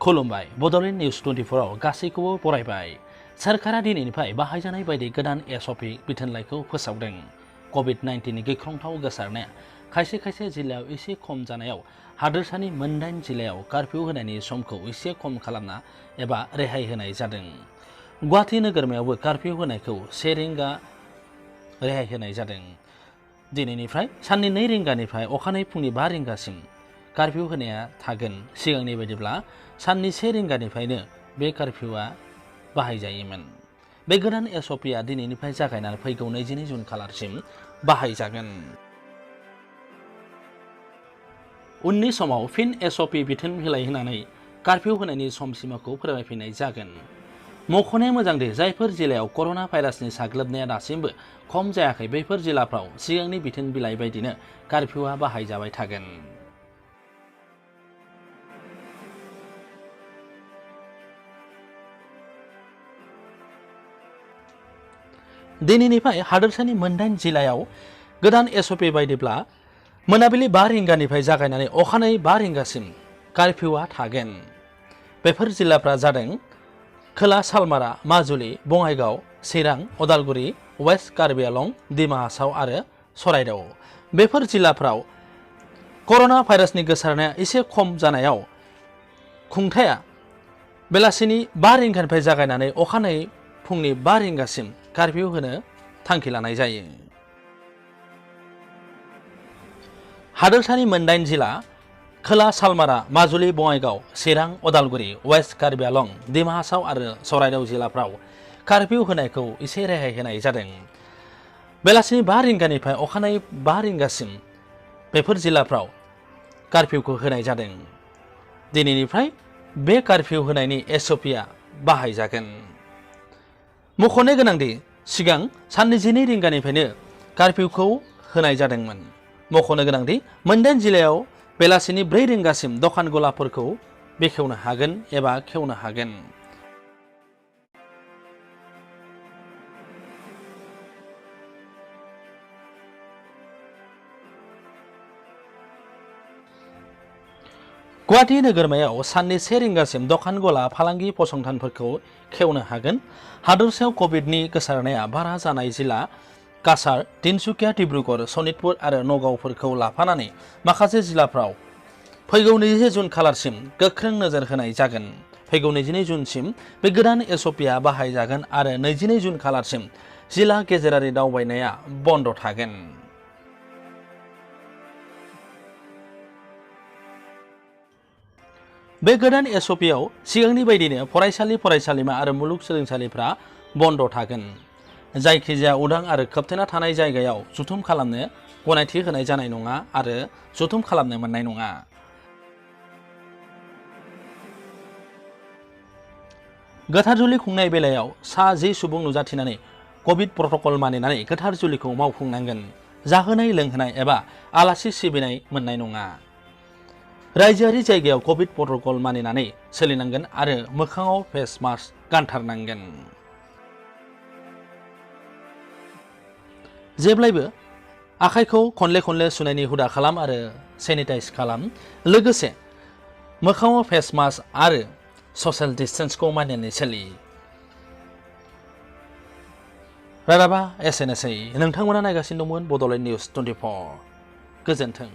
खुलुमबाय बड'लेण्ड निउज 24 आव गासैखौबो बरायबाय। सोरखारा दिनैनिफ्राय बाहायजानाय बायदि गोदान SOP बिथोनलाइखौ फोसावदों। COVID-19 गिख्रंथाव गोसारनाया खायसे खायसे जिल्लायाव एसे खम जानायाव हादोरसानि मोन8 जिल्लायाव कर्फ्यू होनायनि समखौ एसे खम खालामना एबा रेहाय होनाय जादों। गुवाहाटी नोगोरमायावबो कर्फ्यू होनायखौ 1 रिंगा रेहाय होनाय जादों। दिनैनिफ्राय साननि 2 रिंगानिफ्राय अखानायै फुंनि 5 रिंगासिम कर्फ्यू होनाया थागोन। सिगांनि बायदिब्ला साननि 1 रिंगानिफ्रायनो बे कर्फ्यूआ बाहायजायोमोन। बे गोदान SOPआ दिनैनिफ्राय जागायनानै फैगौ 22 जुन खालारसिम बाहायजागोन। उननि समाव फिन SOP बिथोन बिलाइ होनानै कर्फ्यू होनायनि सम सिमाखौ फोरमायफिननाय जागोन। मख'नाया मोजांदि जायफोर जिल्लायाव कर'ना भाइरासनि साग्लोबनाया दासिमबो खम जायाखै बैफोर जिल्लाफ्राव सिगांनि बिथोन बिलाइ बायदिनो कर्फ्यूआ बाहायजाबाय थागोन। दिनैनिफ्राय हादोरसानि मोन8 जिल्लायाव गोदान SOP बायदिब्ला मोनाबिलि 5 रिंगानिफ्राय जागायनानै अखानायै 5 रिंगासिम कर्फ्यूआ थागोन। बेफोर जिल्लाफ्रा जादों खोला सालमारा, माजुलि, बङाइगाव, चिरां, उदालगुरि, वेस्ट कार्बि आलं, डिमा हासाव आरो चराइदेउ। बेफोर जिल्लाफ्राव कर'ना भाइरासनि गोसारनाया एसे खम जानायाव खुंथाया बेलासिनि 5 रिंगानिफ्राय जागायनानै अखानायै फुंनि 5 रिंगासिम कर्फ्यू होनो थांखि लानाय जायो। हादोरसानि मोन8 जिल्ला खोला सालमारा, माजुलि, बङाइगाव, चिरां, उदालगुरि, वेस्ट कार्बि आलं, डिमा हासाव आरो चराइदेउ जिल्लाफ्राव कर्फ्यू होनायखौ एसे रेहाय होनाय जादों। बेलासिनि 5 रिंगानिफ्राय अखानायै 5 रिंगासिम बेफोर जिल्लाफ्राव कर्फ्यूखौ होनाय जादों। दिनैनिफ्राय बे कर्फ्यू होनायनि SOPआ बाहायजागोन। मख'नो गोनांदि सिगां साननि 12 रिंगानिफ्रायनो कर्फ्यूखौ होनाय जादोंमोन। मख'नो गोनांदि मोन8 जिल्लायाव बेलासिनि 4 रिंगासिम दखान गलाफोरखौ बेखेवनो हागोन एबा खेवनो हागोन। गुवाहाटी नोगोरमायाव साननि 1 रिंगासिम दखान गला फालांगि फसंथानफोरखौ खेवनो हागोन। हादोरसायाव कभिडनि गोसारनाया बारा जानाय जिल्ला काछार, तिनसुकिया, डिब्रुगड़, सनितपुर आरो नगावफोरखौ लाफानानै माखासे जिल्लाफ्राव फैगौ 22 जुन खालारसिम गोख्रों नोजोर होनाय जागोन। फैगौ 22 जुनसिम बे गोदान SOPआ बाहायजागोन आरो 22 जुन खालारसिम जिल्ला गेजेरारि दावबायनाया बन्द थागोन। बे गोदान SOPआव सिगांनि बायदिनो फरायसालिमा आरो मुलुगसोलोंसालिफ्रा बन्द थागोन। जायखिजाया उदां आरो खोबथेना थानाय जायगायाव जथुम खालामनो गनायथि होनाय जानाय नङा आरो जथुम खालामनो मोननाय नङा। गोथार जुलि खुंनाय बेलायाव सा 10 सुबुं नुजाथिनानै कभिड प्रट'कल मानिनानै गोथार जुलिखौ मावफुंनांगोन। जाहोनाय लोंहोनाय एबा आलासि सिबिनाय मोननाय नङा। रायजोआरि जायगायाव कभिड प्रट'कल मानिनानै सोलिनांगोन आरो मोखाङाव फेस मास्क गानथारनांगोन। जेब्लायबो आखाइखौ खनले सुनायनि हुदा खालाम आरो सेनिटाइज खालाम। लोगोसे मोखाङाव फेस मास्क आरो ससियेल डिस्टेन्सखौ मानिनानै सोलि। रादाबा एसेनोसै। नोंथांमोना नायगासिनो दंमोन बड'लेण्ड निउज 24। गोजोन्थों।